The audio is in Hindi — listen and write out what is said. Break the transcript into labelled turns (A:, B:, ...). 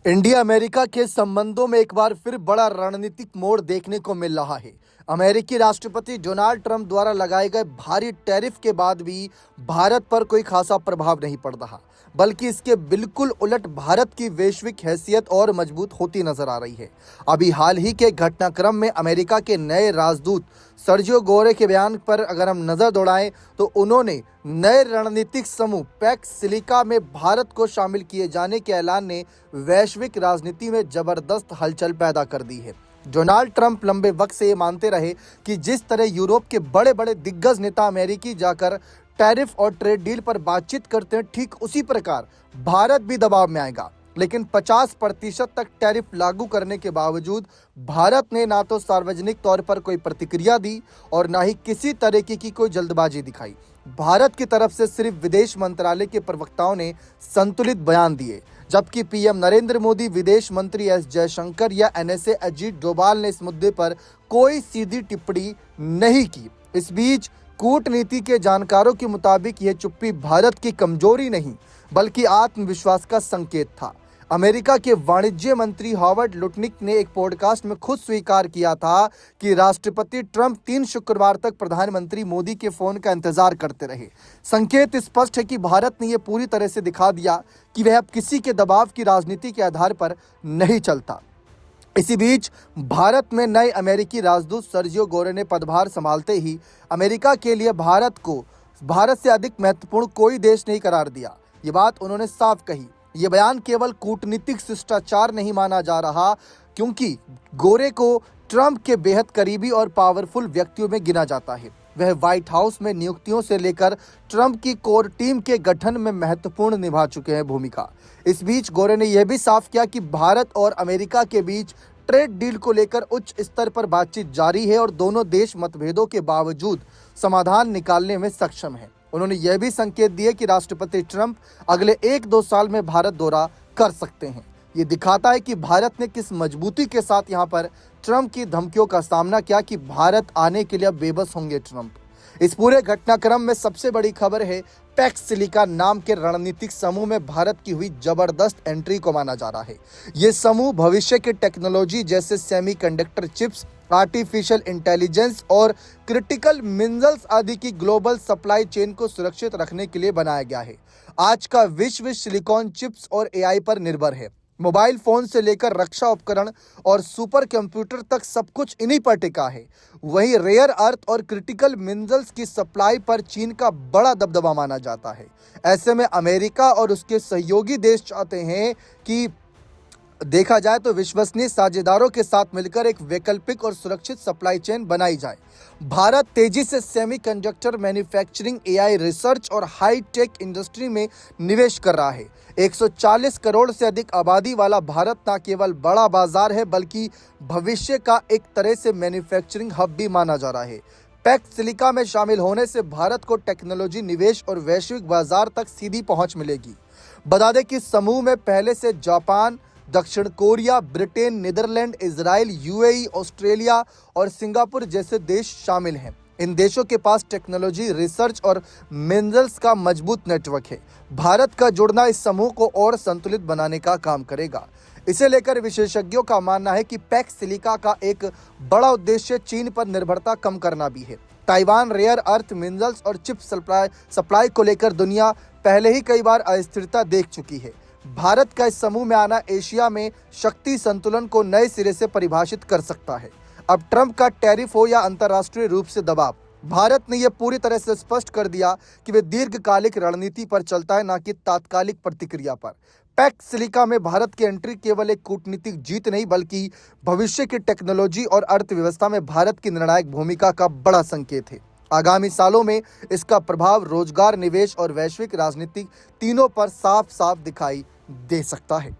A: इंडिया अमेरिका के संबंधों में एक बार फिर बड़ा रणनीतिक मोड़ देखने को मिल रहा है। अमेरिकी राष्ट्रपति डोनाल्ड ट्रंप द्वारा लगाए गए भारी टैरिफ के बाद भी भारत पर कोई खासा प्रभाव नहीं पड़ रहा, बल्कि इसके बिल्कुल उलट भारत की वैश्विक हैसियत और मजबूत होती नजर आ रही है। अभी हाल ही के घटनाक्रम में अमेरिका के नए राजदूत सर्जियो गोरे के बयान पर अगर हम नजर दौड़ाएं तो उन्होंने नए रणनीतिक समूह पैक्स सिलिका में भारत को शामिल किए जाने के ऐलान ने वैश्विक राजनीति में जबरदस्त हलचल पैदा कर दी है। डोनाल्ड ट्रंप लंबे वक्त से ये मानते रहे कि जिस तरह यूरोप के बड़े बड़े दिग्गज नेता अमेरिकी जाकर टैरिफ और ट्रेड डील पर बातचीत करते हैं, ठीक उसी प्रकार भारत भी दबाव में आएगा। लेकिन 50% तक टैरिफ लागू करने के बावजूद भारत ने ना तो सार्वजनिक तौर पर कोई प्रतिक्रिया दी और ना ही किसी तरीके की कोई जल्दबाजी दिखाई। भारत की तरफ से सिर्फ विदेश मंत्रालय के प्रवक्ताओं ने संतुलित बयान दिए, जबकि पीएम नरेंद्र मोदी, विदेश मंत्री एस जयशंकर या एनएसए अजीत डोभाल ने इस मुद्दे पर कोई सीधी टिप्पणी नहीं की। इस बीच कूटनीति के जानकारों के मुताबिक यह चुप्पी भारत की कमजोरी नहीं बल्कि आत्मविश्वास का संकेत था। अमेरिका के वाणिज्य मंत्री हॉवर्ड लुटनिक ने एक पॉडकास्ट में खुद स्वीकार किया था कि राष्ट्रपति ट्रंप 3 शुक्रवार तक प्रधानमंत्री मोदी के फोन का इंतजार करते रहे। संकेत स्पष्ट है कि भारत ने यह पूरी तरह से दिखा दिया कि वह अब किसी के दबाव की राजनीति के आधार पर नहीं चलता। इसी बीच भारत में नए अमेरिकी राजदूत सर्जियो गोरे ने पदभार संभालते ही अमेरिका के लिए भारत से अधिक महत्वपूर्ण कोई देश नहीं करार दिया। ये बात उन्होंने साफ कही। ये बयान केवल कूटनीतिक शिष्टाचार नहीं माना जा रहा, क्योंकि गोरे को ट्रंप के बेहद करीबी और पावरफुल व्यक्तियों में गिना जाता है। वह व्हाइट हाउस में नियुक्तियों से लेकर ट्रंप की कोर टीम के गठन में महत्वपूर्ण निभा चुके हैं भूमिका। इस बीच गोरे ने यह भी साफ किया कि भारत और अमेरिका के बीच ट्रेड डील को लेकर उच्च स्तर पर बातचीत जारी है और दोनों देश मतभेदों के बावजूद समाधान निकालने में सक्षम हैं। उन्होंने यह भी संकेत दिए कि राष्ट्रपति ट्रंप अगले 1-2 साल में भारत दौरा कर सकते हैं। ये दिखाता है कि भारत ने किस मजबूती के साथ यहाँ पर ट्रंप की धमकियों का सामना किया कि भारत आने के लिए अब बेबस होंगे ट्रंप। इस पूरे घटनाक्रम में सबसे बड़ी खबर है पैक्स सिलिका नाम के रणनीतिक समूह में भारत की हुई जबरदस्त एंट्री को माना जा रहा है। ये समूह भविष्य की टेक्नोलॉजी जैसे सेमीकंडक्टर चिप्स, आर्टिफिशियल इंटेलिजेंस और क्रिटिकल मिनरल्स आदि की ग्लोबल सप्लाई चेन को सुरक्षित रखने के लिए बनाया गया है। आज का विश्व सिलिकॉन चिप्स और एआई पर निर्भर है। मोबाइल फोन से लेकर रक्षा उपकरण और सुपर कंप्यूटर तक सब कुछ इन्हीं पर टिका है। वहीं रेयर अर्थ और क्रिटिकल मिनरल्स की सप्लाई पर चीन का बड़ा दबदबा माना जाता है। ऐसे में अमेरिका और उसके सहयोगी देश चाहते हैं कि देखा जाए तो विश्वसनीय साझेदारों के साथ मिलकर एक वैकल्पिक और सुरक्षित सप्लाई चेन बनाई जाए। भारत तेजी से सेमीकंडक्टर मैन्युफैक्चरिंग, एआई रिसर्च और हाई टेक इंडस्ट्री में निवेश कर रहा है। 140 करोड़ से अधिक आबादी वाला भारत न केवल बड़ा बाजार है बल्कि भविष्य का एक तरह से मैन्युफैक्चरिंग हब भी माना जा रहा है। पैक्स सिलिका में शामिल होने से भारत को टेक्नोलॉजी निवेश और वैश्विक बाजार तक सीधी पहुंच मिलेगी। बता दें कि समूह में पहले से जापान, दक्षिण Korea, Britain, Netherlands, Israel, UAE, Australia और सिंगापुर जैसे देश शामिल हैं। इन देशों के पास टेक्नोलॉजी, रिसर्च और मिनरल्स का मजबूत नेटवर्क है। भारत का जुड़ना इस समूह को और संतुलित बनाने का काम करेगा। इसे लेकर विशेषज्ञों का मानना है कि पैक्स सिलिका का एक बड़ा उद्देश्य चीन पर निर्भरता कम करना भी है। ताइवान रेयर अर्थ मिनरल्स और चिप सप्लाई को लेकर दुनिया पहले ही कई बार अस्थिरता देख चुकी है। भारत का इस समूह में आना एशिया में शक्ति संतुलन को नए सिरे से परिभाषित कर सकता है। अब ट्रंप का टैरिफ हो या अंतर्राष्ट्रीय रूप से दबाव, भारत ने यह पूरी तरह से स्पष्ट कर दिया कि वे दीर्घकालिक रणनीति पर चलता है, न कि तात्कालिक प्रतिक्रिया पर। पैक्स सिलिका में भारत की एंट्री केवल एक कूटनीतिक जीत नहीं बल्कि भविष्य की टेक्नोलॉजी और अर्थव्यवस्था में भारत की निर्णायक भूमिका का बड़ा संकेत है। आगामी सालों में इसका प्रभाव रोजगार, निवेश और वैश्विक राजनीति तीनों पर साफ साफ दिखाई दे सकता है।